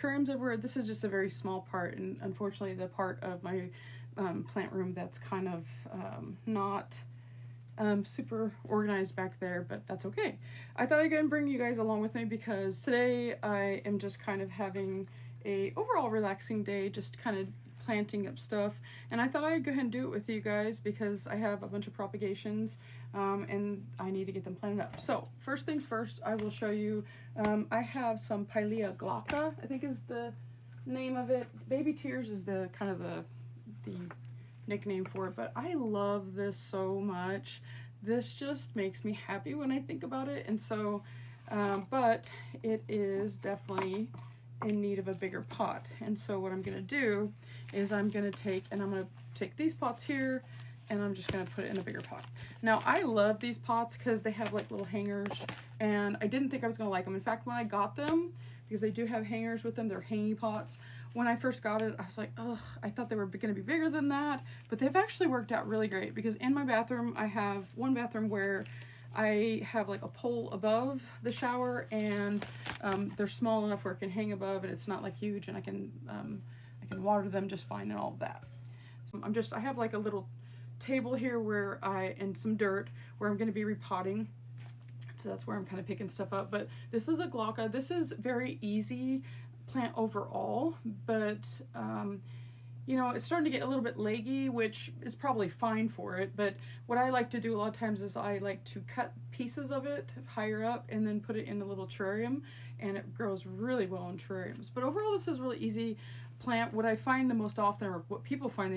terrariums everywhere. This is just a very small part, and unfortunately the part of my plant room that's kind of not super organized back there, but that's okay. I thought I'd go and bring you guys along with me because today I am just kind of having a overall relaxing day, just kind of planting up stuff, and I thought I'd go ahead and do it with you guys because I have a bunch of propagations and I need to get them planted up. So first things first, I will show you, I have some pilea glauca, I think is the name of it. Baby tears is the kind of the nickname for it, but I love this so much. This just makes me happy when I think about it, and so but it is definitely in need of a bigger pot. And so what I'm gonna do is I'm gonna take these pots here and I'm just gonna put it in a bigger pot. Now I love these pots because they have like little hangers, and I didn't think I was gonna like them. In fact, when I got them, because they do have hangers with them, they're hanging pots. When I first got it, I was like, ugh, I thought they were gonna be bigger than that, but they've actually worked out really great because in my bathroom, I have one bathroom where I have like a pole above the shower, and they're small enough where it can hang above, and it's not like huge, and I can water them just fine and all of that. So I have like a little table here where and some dirt where I'm going to be repotting. So that's where I'm kind of picking stuff up. But this is a glauca. This is very easy plant overall, but you know, it's starting to get a little bit leggy, which is probably fine for it. But what I like to do a lot of times is I like to cut pieces of it higher up and then put it in a little terrarium, and it grows really well in terrariums. But overall, this is really easy plant. What I find the most often, or what people find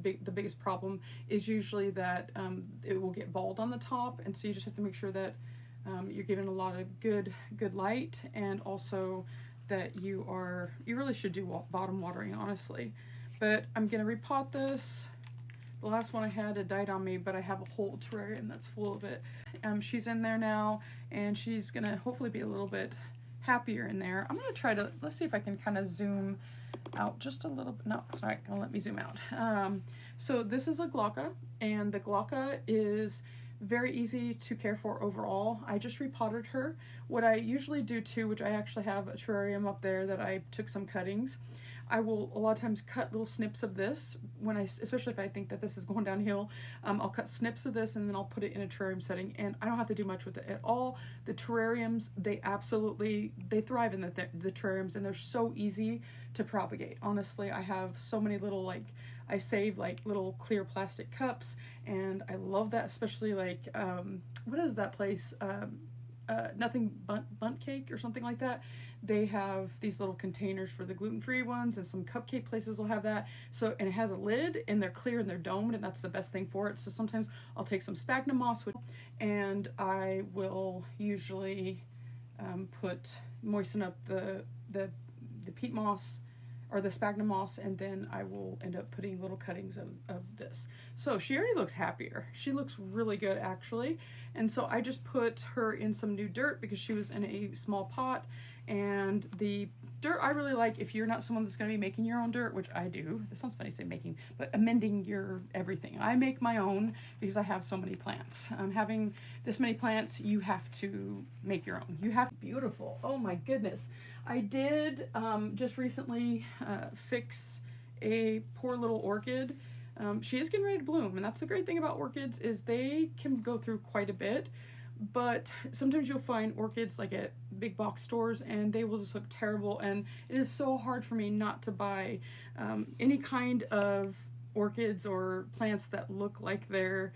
the biggest problem, is usually that it will get bald on the top, and so you just have to make sure that you're giving a lot of good light, and also that you really should do bottom watering, honestly. But I'm gonna repot this. The last one I had, it died on me, but I have a whole terrarium that's full of it. She's in there now, and she's gonna hopefully be a little bit happier in there. I'm gonna try to, let's see if I can kind of zoom out just a little bit. No, it's not gonna let me zoom out. So this is a glauca, and the glauca is very easy to care for overall. I just repotted her. What I usually do too, which I actually have a terrarium up there that I took some cuttings, I will a lot of times cut little snips of this when especially if I think that this is going downhill. I'll cut snips of this and then I'll put it in a terrarium setting, and I don't have to do much with it at all. The terrariums, they thrive in the terrariums, and they're so easy to propagate. Honestly, I have so many little, I save like little clear plastic cups, and I love that, especially like what is that place, Nothing Bunt Cake or something like that. They have these little containers for the gluten-free ones, and some cupcake places will have that. So, and it has a lid, and they're clear and they're domed, and that's the best thing for it. So sometimes I'll take some sphagnum moss and I will usually moisten up the peat moss or the sphagnum moss, and then I will end up putting little cuttings of this. So she already looks happier. She looks really good, actually. And so I just put her in some new dirt because she was in a small pot. And the dirt I really like, if you're not someone that's going to be making your own dirt, which I do. This sounds funny to say making, but amending your everything. I make my own because I have so many plants. Having this many plants, you have to make your own. You have beautiful. Oh my goodness. I did just recently fix a poor little orchid. She is getting ready to bloom, and that's the great thing about orchids, is they can go through quite a bit. But sometimes you'll find orchids like at big box stores, and they will just look terrible, and it is so hard for me not to buy any kind of orchids or plants that look like they're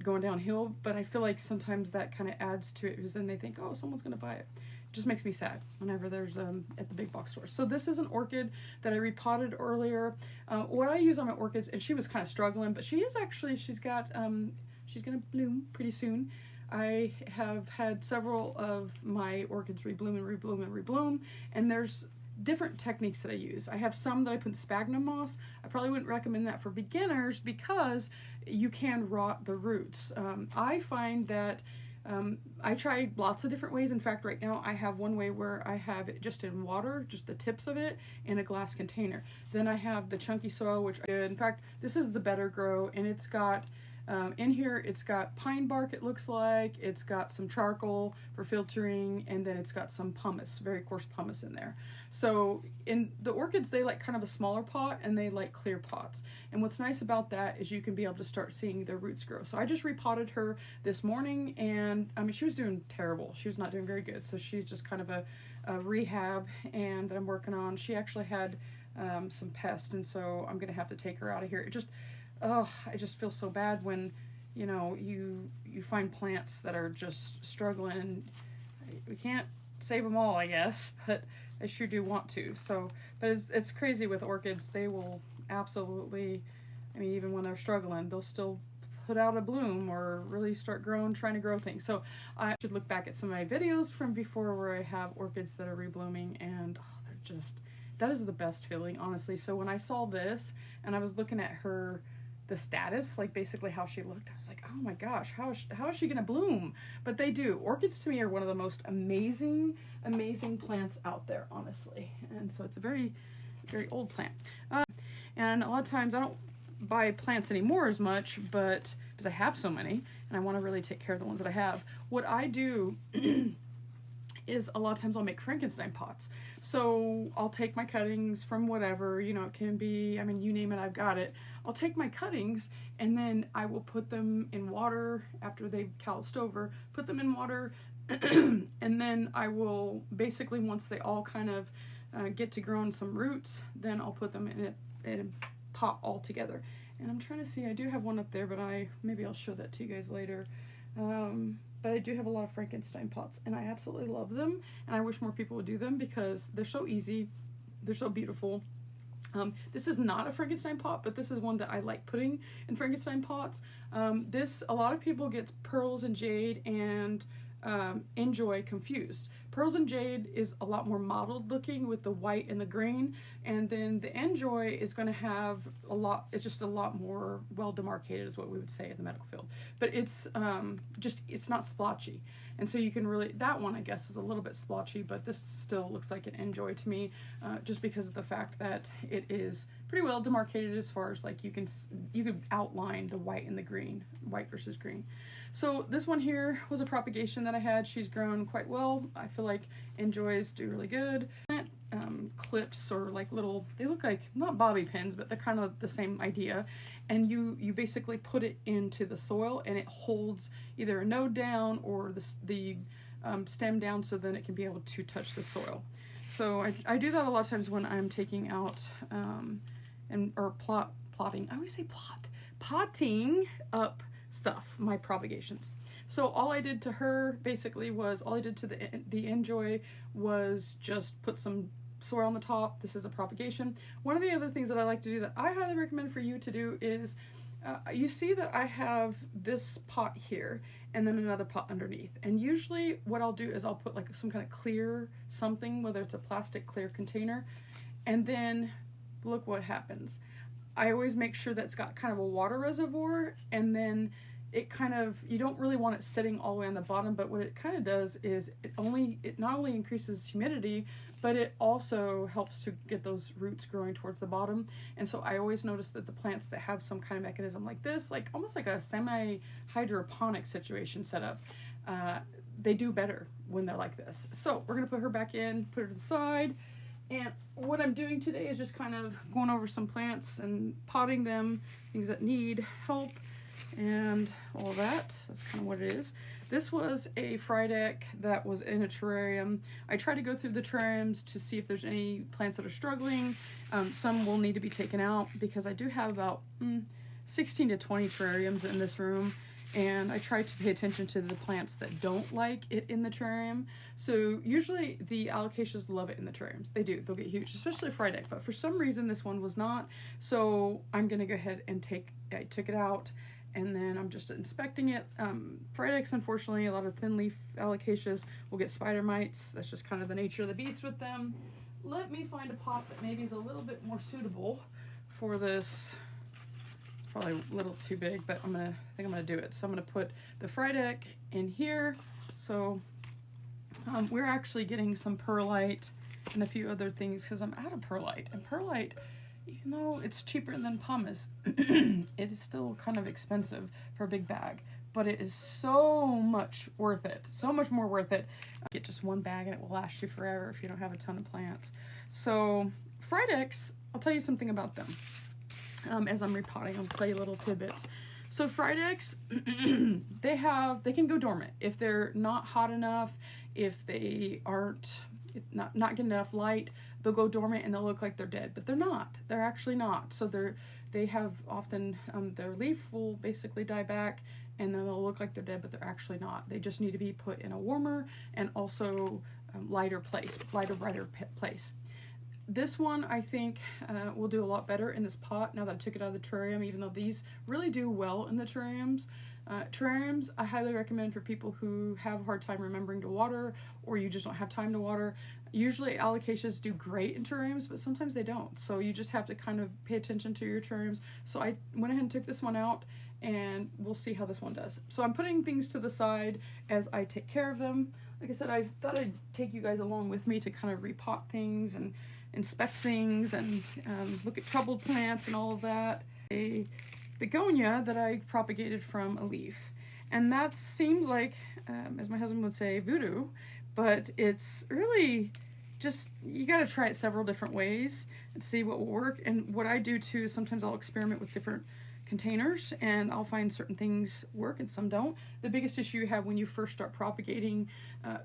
going downhill. But I feel like sometimes that kind of adds to it, because then they think, oh, someone's gonna buy it. It just makes me sad whenever there's at the big box store. So this is an orchid that I repotted earlier. What I use on my orchids, and she was kind of struggling, but she's gonna bloom pretty soon. I have had several of my orchids rebloom and rebloom and rebloom, and there's different techniques that I use. I have some that I put sphagnum moss. I probably wouldn't recommend that for beginners because you can rot the roots. I find that I try lots of different ways. In fact, right now I have one way where I have it just in water, just the tips of it, in a glass container. Then I have the chunky soil, which in fact, this is the Better Grow, and it's got In here, it's got pine bark, it looks like. It's got some charcoal for filtering, and then it's got some pumice, very coarse pumice in there. So in the orchids, they like kind of a smaller pot, and they like clear pots. And what's nice about that is you can be able to start seeing their roots grow. So I just repotted her this morning, and I mean, she was doing terrible. She was not doing very good. So she's just kind of a rehab, and I'm working on. She actually had some pests, and so I'm gonna have to take her out of here. It just, oh, I just feel so bad when, you know, you find plants that are just struggling. We can't save them all, I guess, but I sure do want to. So, but it's crazy with orchids. They will absolutely, I mean, even when they're struggling, they'll still put out a bloom or really start growing, trying to grow things. So I should look back at some of my videos from before where I have orchids that are reblooming, and oh, they're just, that is the best feeling, honestly. So when I saw this and I was looking at her, the status, like basically how she looked, I was like, oh my gosh, how is she gonna bloom? But they do. Orchids to me are one of the most amazing plants out there, honestly. And so it's a very old plant. And a lot of times I don't buy plants anymore as much, but because I have so many and I want to really take care of the ones that I have. What I do is a lot of times I'll make Frankenstein pots. So I'll take my cuttings from whatever, you know, it can be, I mean, you name it, I've got it. I'll take my cuttings and then I will put them in water after they've calloused over, put them in water, and then I will basically, once they all kind of get to growing some roots, then I'll put them in a pot all together. And I'm trying to see, I do have one up there, but maybe I'll show that to you guys later. But I do have a lot of Frankenstein pots, and I absolutely love them, and I wish more people would do them because they're so easy, they're so beautiful. This is not a Frankenstein pot, but this is one that I like putting in Frankenstein pots. A lot of people get pearls and jade and enjoy confused. Pearls and Jade is a lot more mottled looking with the white and the green, and then the Enjoy is going to have it's just a lot more well demarcated, is what we would say in the medical field. But it's it's not splotchy, and so you can really, that one I guess is a little bit splotchy, but this still looks like an Enjoy to me, just because of the fact that it is pretty well demarcated as far as like you can outline the white and the green, white versus green. So this one here was a propagation that I had. She's grown quite well. I feel like Enjoys do really good. Clips or like little, they look like not bobby pins, but they're kind of the same idea. And you basically put it into the soil and it holds either a node down or the stem down, so then it can be able to touch the soil. So I do that a lot of times when I'm taking out plotting. I always say potting up stuff, my propagations. So all I did to her basically was, all I did to the Enjoy was just put some soil on the top. This is a propagation. One of the other things that I like to do that I highly recommend for you to do is, you see that I have this pot here and then another pot underneath. And usually what I'll do is I'll put like some kind of clear something, whether it's a plastic clear container, and then look what happens. I always make sure that's got kind of a water reservoir, and then it kind of, you don't really want it sitting all the way on the bottom, but what it kind of does is it not only increases humidity, but it also helps to get those roots growing towards the bottom. And so I always notice that the plants that have some kind of mechanism like this, like almost like a semi-hydroponic situation set up, they do better when they're like this. So we're gonna put her back in, put her to the side. And what I'm doing today is just kind of going over some plants and potting them, things that need help and all that. That's kind of what it is. This was a Frydek that was in a terrarium. I try to go through the terrariums to see if there's any plants that are struggling. Some will need to be taken out because I do have about 16 to 20 terrariums in this room. And I try to pay attention to the plants that don't like it in the terrarium. So usually the alocasias love it in the terrariums. They do. They'll get huge, especially Frydek. But for some reason this one was not. So I'm going to go ahead and I took it out, and then I'm just inspecting it. Frydeks, unfortunately, a lot of thin leaf alocasias will get spider mites. That's just kind of the nature of the beast with them. Let me find a pot that maybe is a little bit more suitable for this. Probably a little too big, but I think I'm gonna do it. So I'm gonna put the Frydek in here. So we're actually getting some perlite and a few other things because I'm out of perlite, and perlite even though it's cheaper than pumice, it is still kind of expensive for a big bag. But it is so much worth it. So much more worth it. Get just one bag and it will last you forever if you don't have a ton of plants. So fried eggs, I'll tell you something about them. As I'm repotting, I'll tell you little tidbits. So fried eggs, they can go dormant if they're not hot enough, if they aren't not getting enough light, they'll go dormant and they'll look like they're dead, but they're not. They're actually not. So they have often their leaf will basically die back, and then they'll look like they're dead, but they're actually not. They just need to be put in a warmer and also lighter place. This one, I think, will do a lot better in this pot now that I took it out of the terrarium, even though these really do well in the terrariums. Terrariums, I highly recommend for people who have a hard time remembering to water, or you just don't have time to water. Usually alocasias do great in terrariums, but sometimes they don't. So you just have to kind of pay attention to your terrariums. So I went ahead and took this one out, and we'll see how this one does. So I'm putting things to the side as I take care of them. Like I said, I thought I'd take you guys along with me to kind of repot things and inspect things and look at troubled plants and all of that. A begonia that I propagated from a leaf, and that seems like, as my husband would say, voodoo, but it's really just, you got to try it several different ways and see what will work. And what I do too, sometimes I'll experiment with different containers and I'll find certain things work and some don't. The biggest issue you have when you first start propagating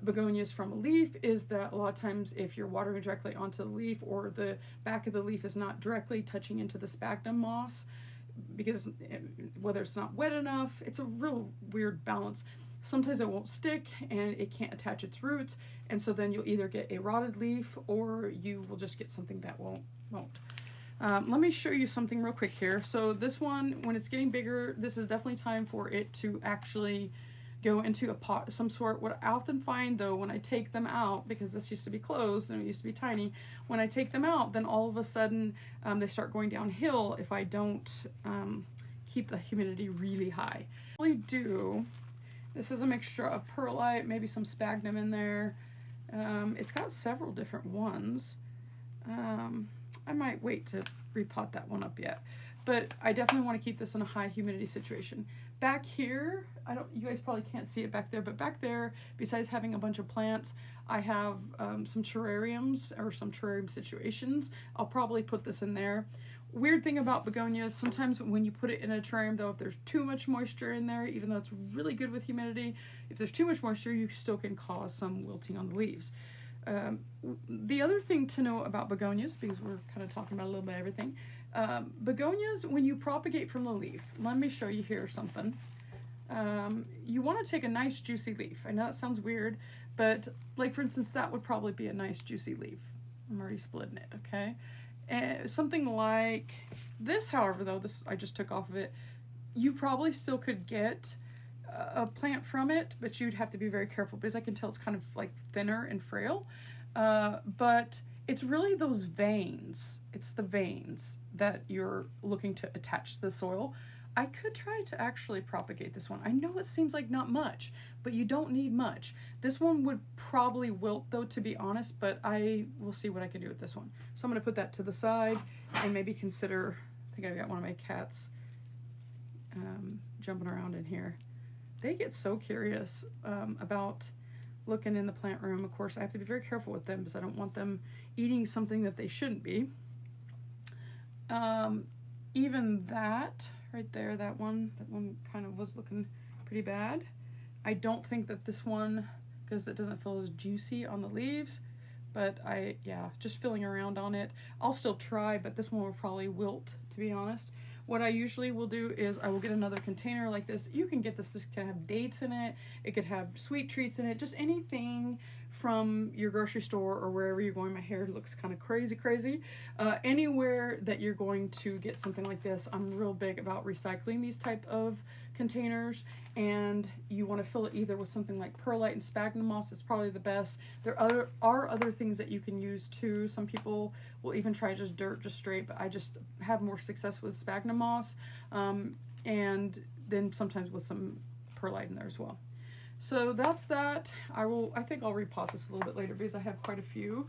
begonias from a leaf is that a lot of times if you're watering directly onto the leaf, or the back of the leaf is not directly touching into the sphagnum moss, because whether it's not wet enough, it's a real weird balance. Sometimes it won't stick and it can't attach its roots, and so then you'll either get a rotted leaf or you will just get something that won't. Let me show you something real quick here. So this one, when it's getting bigger, this is definitely time for it to actually go into a pot of some sort. What I often find though, when I take them out, because this used to be closed and it used to be tiny, when I take them out, then all of a sudden they start going downhill if I don't keep the humidity really high. I really do. This is a mixture of perlite, maybe some sphagnum in there. It's got several different ones. I might wait to repot that one up yet, but I definitely want to keep this in a high humidity situation. Back here, you guys probably can't see it back there, but back there, besides having a bunch of plants, I have some terrariums or some terrarium situations. I'll probably put this in there. Weird thing about begonias, sometimes when you put it in a terrarium though, if there's too much moisture in there, even though it's really good with humidity, if there's too much moisture, you still can cause some wilting on the leaves. The other thing to know about begonias, because we're kind of talking about a little bit of everything, begonias, when you propagate from the leaf, let me show you here something. You want to take a nice juicy leaf. I know that sounds weird, but like for instance, that would probably be a nice juicy leaf. I'm already splitting it, okay? Something like this, however, though, this I just took off of it, you probably still could get a plant from it, but you'd have to be very careful because I can tell it's kind of like thinner and frail. But it's really those veins. It's the veins that you're looking to attach to the soil. I could try to actually propagate this one. I know it seems like not much, but you don't need much. This one would probably wilt though, to be honest, but I will see what I can do with this one. So I'm going to put that to the side and maybe consider, I think I got one of my cats jumping around in here. They get so curious about looking in the plant room. Of course, I have to be very careful with them because I don't want them eating something that they shouldn't be. Even that right there, that one kind of was looking pretty bad. I don't think that this one, because it doesn't feel as juicy on the leaves, but yeah, just feeling around on it. I'll still try, but this one will probably wilt, to be honest. What I usually will do is I will get another container like this. You can get this can have dates in it. It could have sweet treats in it. Just anything from your grocery store or wherever you're going. My hair looks kind of crazy. Anywhere that you're going to get something like this, I'm real big about recycling these type of containers, and you want to fill it either with something like perlite and sphagnum moss. It's probably the best. There are other things that you can use too. Some people will even try just dirt, just straight, but I just have more success with sphagnum moss, and then sometimes with some perlite in there as well. So that's that. I think I'll repot this a little bit later because I have quite a few.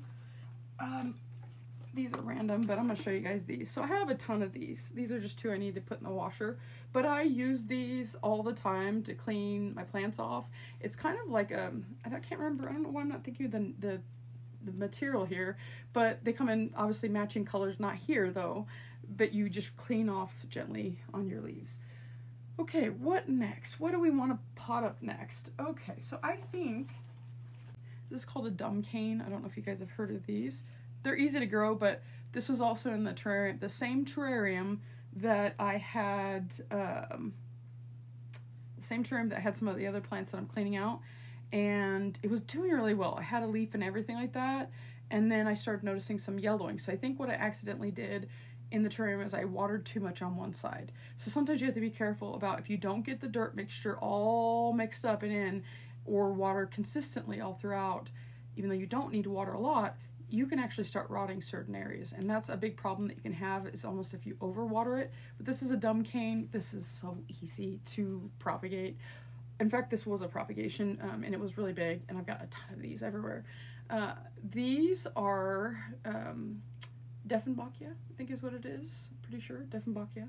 these are random, but I'm going to show you guys these. So I have a ton of these. These are just two I need to put in the washer, but I use these all the time to clean my plants off. It's kind of like I can't remember, I don't know why I'm not thinking of the material here, but they come in obviously matching colors, not here though, but you just clean off gently on your leaves. Okay, what next? What do we want to pot up next? Okay, so I think this is called a dumb cane. I don't know if you guys have heard of these. They're easy to grow, but this was also in the terrarium, the same terrarium that I had, the same terrarium that had some of the other plants that I'm cleaning out, and it was doing really well. I had a leaf and everything like that, and then I started noticing some yellowing. So I think what I accidentally did in the terrarium is I watered too much on one side. So sometimes you have to be careful about if you don't get the dirt mixture all mixed up and in, or water consistently all throughout, even though you don't need to water a lot, you can actually start rotting certain areas. And that's a big problem that you can have, is almost if you overwater it. But this is a dumb cane. This is so easy to propagate. In fact, this was a propagation, and it was really big, and I've got a ton of these everywhere. These are Dieffenbachia, I think is what it is. Pretty sure, Dieffenbachia.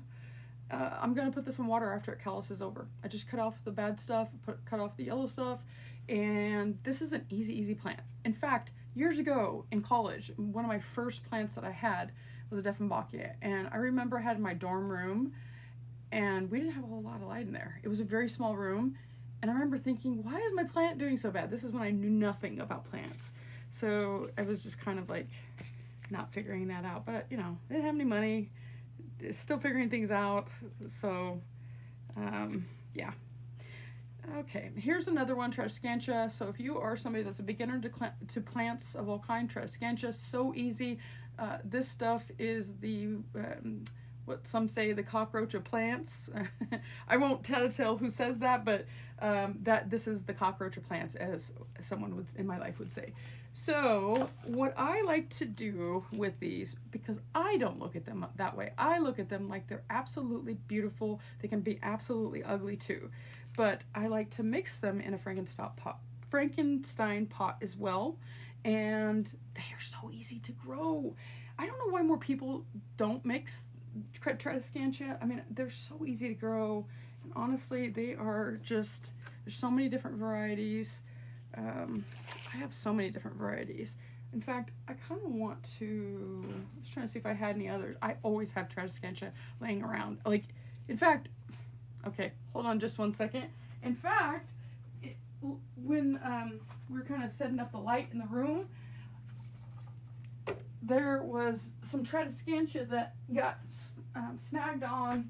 I'm gonna put this in water after it calluses over. I just cut off the bad stuff, cut off the yellow stuff, and this is an easy plant. In fact, years ago in college, one of my first plants that I had was a Dieffenbachia, and I remember I had in my dorm room, and we didn't have a whole lot of light in there. It was a very small room, and I remember thinking, why is my plant doing so bad? This is when I knew nothing about plants. So I was just kind of like not figuring that out, but you know, I didn't have any money, still figuring things out, so yeah. Okay, here's another one, tradescantia. So if you are somebody that's a beginner to plants of all kinds, tradescantia, so easy. This stuff is the what some say the cockroach of plants. I won't tell who says that, but that this is the cockroach of plants, as someone would in my life would say. So what I like to do with these, because I don't look at them that way, I look at them like they're absolutely beautiful. They can be absolutely ugly too, but I like to mix them in a Frankenstein pot as well, and they are so easy to grow. I don't know why more people don't mix tradescantia. I mean, they're so easy to grow, and honestly, they are just, there's so many different varieties. I have so many different varieties. In fact, I kind of want to, I was trying to see if I had any others. I always have tradescantia laying around. Like, in fact, okay, hold on just one second. In fact, when we were kind of setting up the light in the room, there was some tradescantia that got snagged on.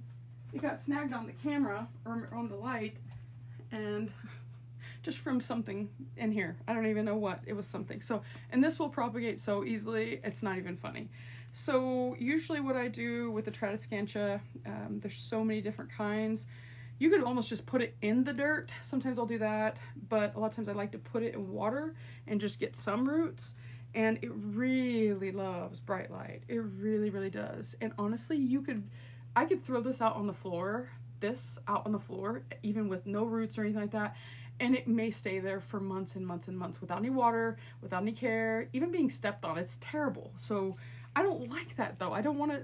It got snagged on the camera or on the light, and just from something in here. I don't even know what. It was something. So, and this will propagate so easily, it's not even funny. So usually what I do with the tradescantia, there's so many different kinds. You could almost just put it in the dirt. Sometimes I'll do that, but a lot of times I like to put it in water and just get some roots. And it really loves bright light. It really does. And honestly, I could throw this out on the floor, even with no roots or anything like that, and it may stay there for months and months and months without any water, without any care, even being stepped on. It's terrible. So I don't like that though. I don't want to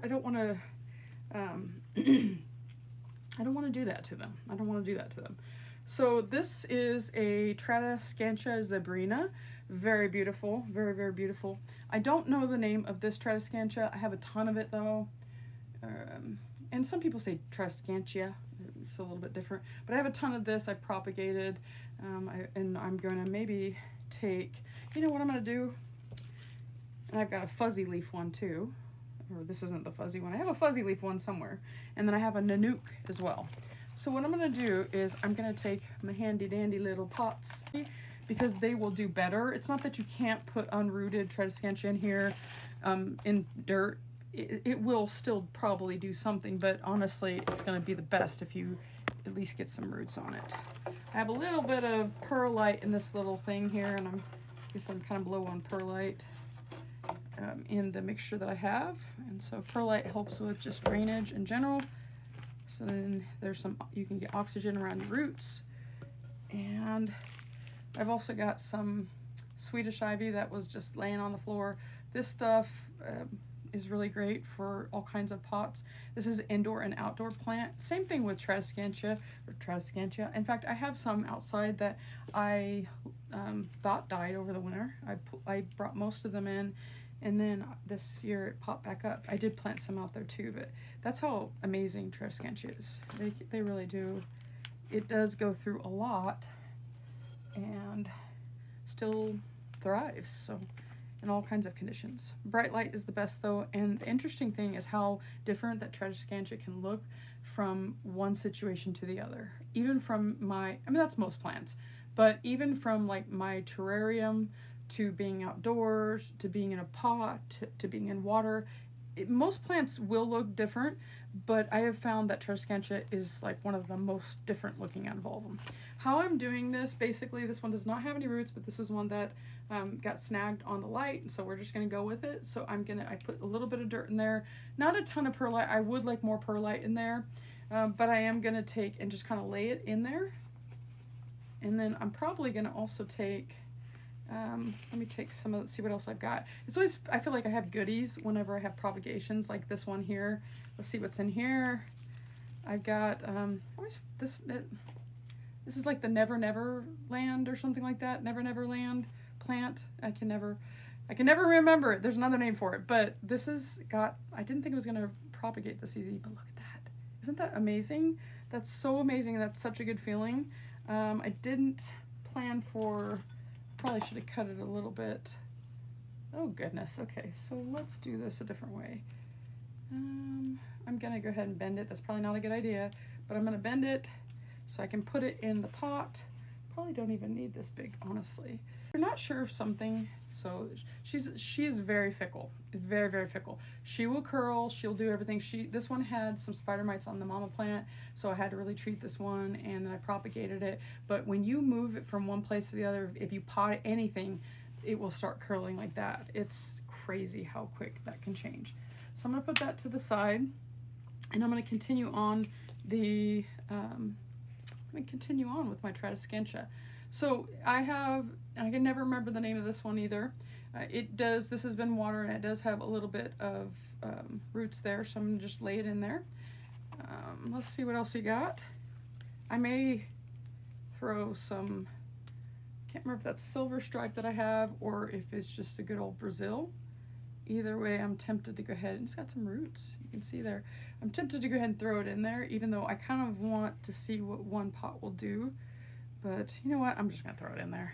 do that to them. So this is a Tradescantia zebrina. Very beautiful, very beautiful. I don't know the name of this Tradescantia. I have a ton of it though. And some people say Tradescantia. It's a little bit different, but I have a ton of this. I propagated, and I'm going to maybe take, you know what I'm going to do? And I've got a fuzzy leaf one too, or this isn't the fuzzy one. I have a fuzzy leaf one somewhere, and then I have a nanook as well. So what I'm going to do is I'm going to take my handy dandy little pots, because they will do better. It's not that you can't put unrooted Tradescantia in here, in dirt. It will still probably do something, but honestly, it's going to be the best if you at least get some roots on it. I have a little bit of perlite in this little thing here, and I'm kind of low on perlite in the mixture that I have. And so perlite helps with just drainage in general. So then there's some, you can get oxygen around your roots. And I've also got some Swedish ivy that was just laying on the floor. This stuff, is really great for all kinds of pots. This is indoor and outdoor plant. Same thing with tradescantia. In fact, I have some outside that I thought died over the winter. I brought most of them in, and then this year it popped back up. I did plant some out there too, but that's how amazing tradescantia is. They really do. It does go through a lot and still thrives, so in all kinds of conditions. Bright light is the best though, and the interesting thing is how different that tradescantia can look from one situation to the other. Even from that's most plants, but even from like my terrarium to being outdoors, to being in a pot, to being in water, most plants will look different, but I have found that tradescantia is like one of the most different looking out of all of them. How I'm doing this, basically, this one does not have any roots, but this was one that got snagged on the light, so we're just gonna go with it. So I put a little bit of dirt in there, not a ton of perlite. I would like more perlite in there, but I am gonna take and just kind of lay it in there. And then I'm probably gonna also take, let me take some of see what else I've got. It's always, I feel like I have goodies whenever I have propagations, like this one here. Let's see what's in here. I've got, this is like the Never Never Land or something like that. Never Never Land plant. I can never remember it. There's another name for it, but this is got, I didn't think it was gonna propagate this easy, but look at that. Isn't that amazing? That's so amazing. That's such a good feeling. I didn't plan for, probably should have cut it a little bit. Oh goodness. Okay, so let's do this a different way. I'm gonna go ahead and bend it. That's probably not a good idea, but I'm gonna bend it so I can put it in the pot. Probably don't even need this big, honestly. If you're not sure of something, so she is very fickle, very, very fickle. She will curl, she'll do everything. This one had some spider mites on the mama plant, so I had to really treat this one, and then I propagated it. But when you move it from one place to the other, if you pot anything, it will start curling like that. It's crazy how quick that can change. So I'm gonna put that to the side, and I'm gonna continue on with my tradescantia. So I can never remember the name of this one either. This has been water, and it does have a little bit of roots there, so I'm gonna just lay it in there. Let's see what else we got. I may throw some, can't remember if that's silver stripe that I have or if it's just a good old Brazil. Either way, I'm tempted to go ahead, and it's got some roots, you can see there. I'm tempted to go ahead and throw it in there, even though I kind of want to see what one pot will do. But you know what, I'm just gonna throw it in there.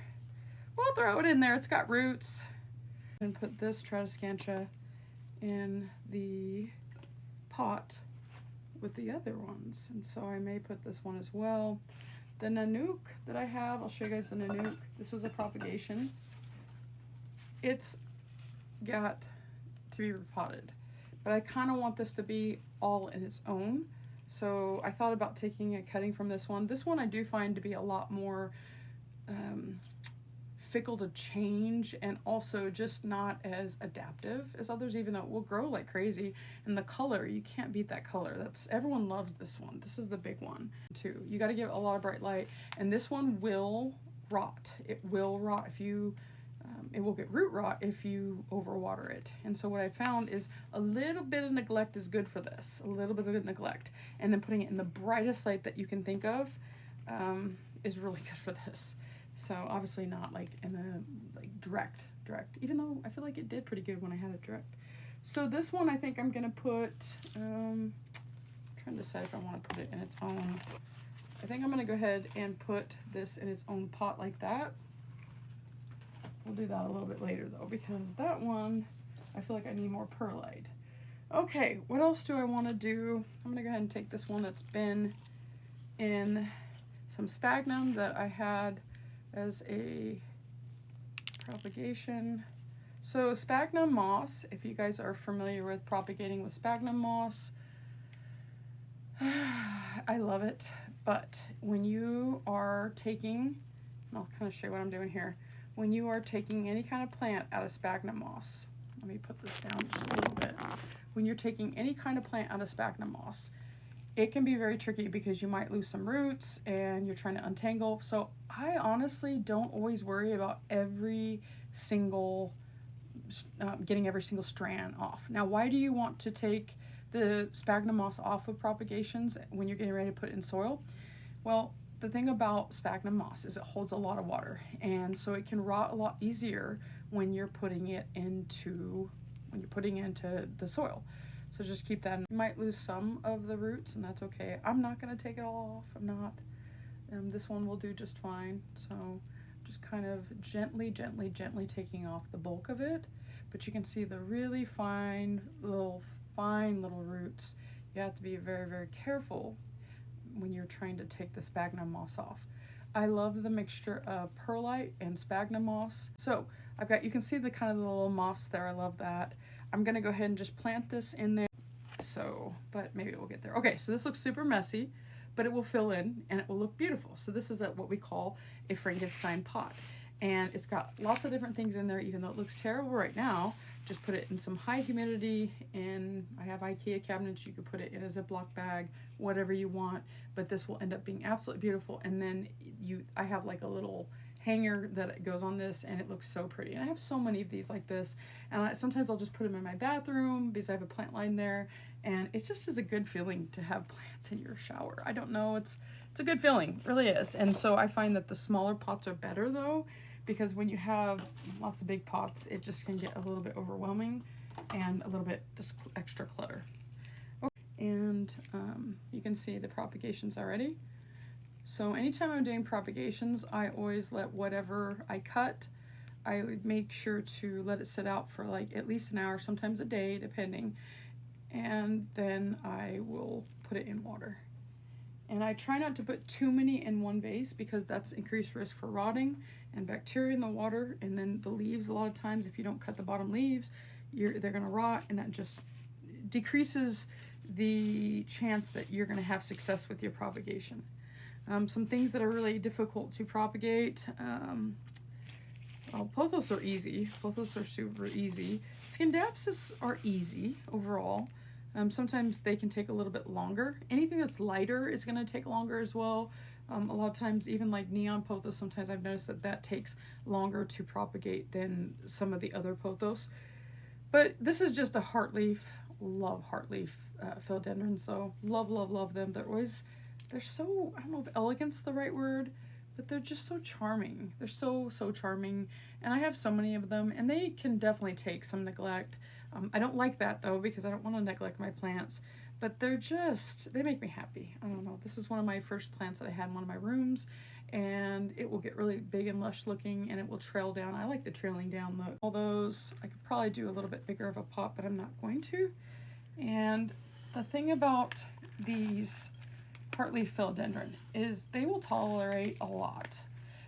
We'll throw it in there, it's got roots. And put this tradescantia in the pot with the other ones. And so I may put this one as well. The Nanook that I have, I'll show you guys the Nanook. This was a propagation. It's got to be repotted, but I kind of want this to be all in its own. So I thought about taking a cutting from this one. This one I do find to be a lot more fickle to change, and also just not as adaptive as others, even though it will grow like crazy. And the color, you can't beat that color. Everyone loves this one. This is the big one too. You got to give it a lot of bright light, and this one will rot. It will rot if you it will get root rot if you overwater it. And so what I found is a little bit of neglect is good for this. A little bit of neglect, and then putting it in the brightest light that you can think of is really good for this. So obviously not like in the direct, even though I feel like it did pretty good when I had it direct. So this one I think I'm gonna put, I'm trying to decide if I want to put it in its own. I think I'm gonna go ahead and put this in its own pot like that. We'll do that a little bit later though, because that one, I feel like I need more perlite. Okay, what else do I want to do? I'm gonna go ahead and take this one that's been in some sphagnum that I had as a propagation. So sphagnum moss, if you guys are familiar with propagating with sphagnum moss, I love it. But when you are taking, I'll kind of show you what I'm doing here. When you are taking any kind of plant out of sphagnum moss, let me put this down just a little bit. When you're taking any kind of plant out of sphagnum moss, it can be very tricky because you might lose some roots and you're trying to untangle. So I honestly don't always worry about every single getting every single strand off. Now, why do you want to take the sphagnum moss off of propagations when you're getting ready to put it in soil? Well, the thing about sphagnum moss is it holds a lot of water, and so it can rot a lot easier when you're putting it into the soil. So just keep that in. You might lose some of the roots, and that's okay. I'm not going to take it all off. I'm not. This one will do just fine. So just kind of gently taking off the bulk of it. But you can see the really fine little roots. You have to be very careful when you're trying to take the sphagnum moss off. I love the mixture of perlite and sphagnum moss. So I've got, you can see the kind of the little moss there. I love that. I'm gonna go ahead and just plant this in there. So, but maybe we'll get there. Okay, so this looks super messy, but it will fill in and it will look beautiful. So this is what we call a Frankenstein pot. And it's got lots of different things in there, even though it looks terrible right now. Just put it in some high humidity, and I have IKEA cabinets. You could put it in a Ziploc bag, whatever you want, but this will end up being absolutely beautiful. And then I have like a little hanger that goes on this, and it looks so pretty. And I have so many of these like this, and sometimes I'll just put them in my bathroom because I have a plant line there, and it just is a good feeling to have plants in your shower. I don't know, it's a good feeling, it really is. And so I find that the smaller pots are better though, because when you have lots of big pots, it just can get a little bit overwhelming and a little bit just extra clutter. Okay. And you can see the propagations already. So anytime I'm doing propagations, I always let whatever I cut, I would make sure to let it sit out for like at least an hour, sometimes a day, depending. And then I will put it in water. And I try not to put too many in one vase because that's increased risk for rotting and bacteria in the water. And then the leaves, a lot of times, if you don't cut the bottom leaves, they're gonna rot, and that just decreases the chance that you're gonna have success with your propagation. Some things that are really difficult to propagate, pothos are easy. Pothos are super easy. Scindapsus are easy overall. Sometimes they can take a little bit longer. Anything that's lighter is going to take longer as well. A lot of times, even like neon pothos, sometimes I've noticed that takes longer to propagate than some of the other pothos. But this is just a heartleaf. Love heartleaf philodendrons, so love them. They're so, I don't know if elegant's the right word, but they're just so charming. They're so charming, and I have so many of them, and they can definitely take some neglect. I don't like that though, because I don't want to neglect my plants, but they make me happy. I don't know, this is one of my first plants that I had in one of my rooms, and it will get really big and lush looking, and it will trail down. I like the trailing down look. All those, I could probably do a little bit bigger of a pot, but I'm not going to. And the thing about these heartleaf philodendron is they will tolerate a lot.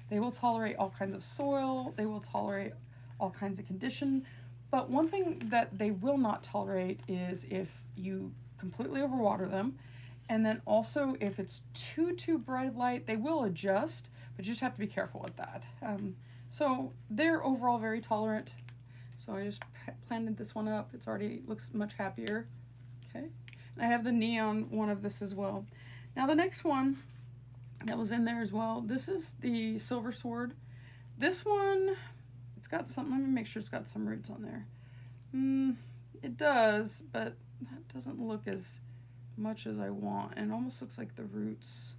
They will tolerate all kinds of soil, they will tolerate all kinds of condition, but one thing that they will not tolerate is if you completely overwater them, and then also if it's too bright of light. They will adjust, but you just have to be careful with that. So they're overall very tolerant. So I just planted this one up. It's already looks much happier. Okay, and I have the neon one of this as well. Now the next one that was in there as well, this is the silver sword. This one, it's got some, let me make sure it's got some roots on there. It does, but that doesn't look as much as I want, and it almost looks like the roots.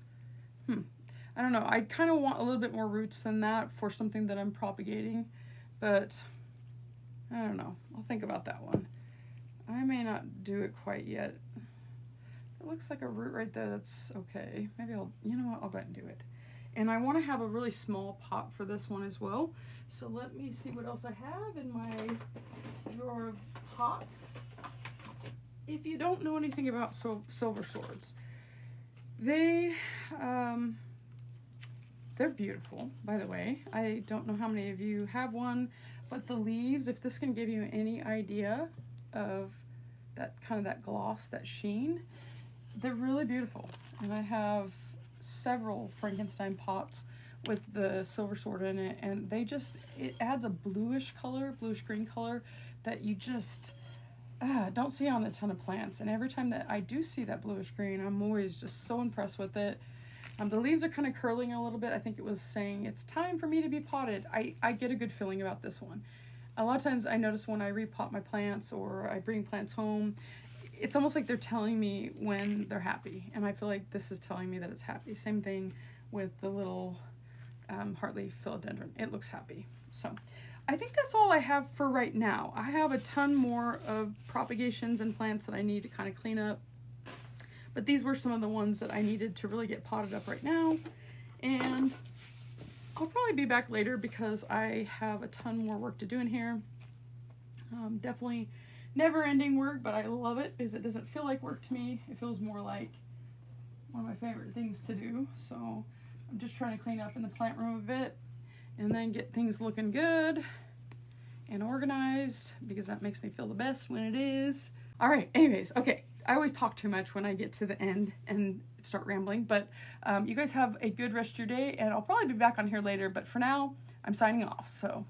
I don't know, I kind of want a little bit more roots than that for something that I'm propagating, but I don't know, I'll think about that one. I may not do it quite yet. It looks like a root right there. That's okay. Maybe you know what, I'll go ahead and do it. And I want to have a really small pot for this one as well. So let me see what else I have in my drawer of pots. If you don't know anything about silver swords, they're beautiful, by the way. I don't know how many of you have one, but the leaves, if this can give you any idea of that kind of that gloss, that sheen, they're really beautiful. And I have several Frankenstein pots with the silver sword in it, and it adds a bluish green color that you just don't see on a ton of plants. And every time that I do see that bluish green, I'm always just so impressed with it. The leaves are kind of curling a little bit. I think it was saying it's time for me to be potted. I get a good feeling about this one. A lot of times I notice when I repot my plants or I bring plants home, it's almost like they're telling me when they're happy, and I feel like this is telling me that it's happy. Same thing with the little heartleaf philodendron. It looks happy. So I think that's all I have for right now. I have a ton more of propagations and plants that I need to kind of clean up, but these were some of the ones that I needed to really get potted up right now. And I'll probably be back later because I have a ton more work to do in here. Definitely never-ending work, but I love it because it doesn't feel like work to me. It feels more like one of my favorite things to do. So I'm just trying to clean up in the plant room a bit and then get things looking good and organized, because that makes me feel the best when it is. All right, anyways, okay. I always talk too much when I get to the end and start rambling, but you guys have a good rest of your day, and I'll probably be back on here later, but for now, I'm signing off. So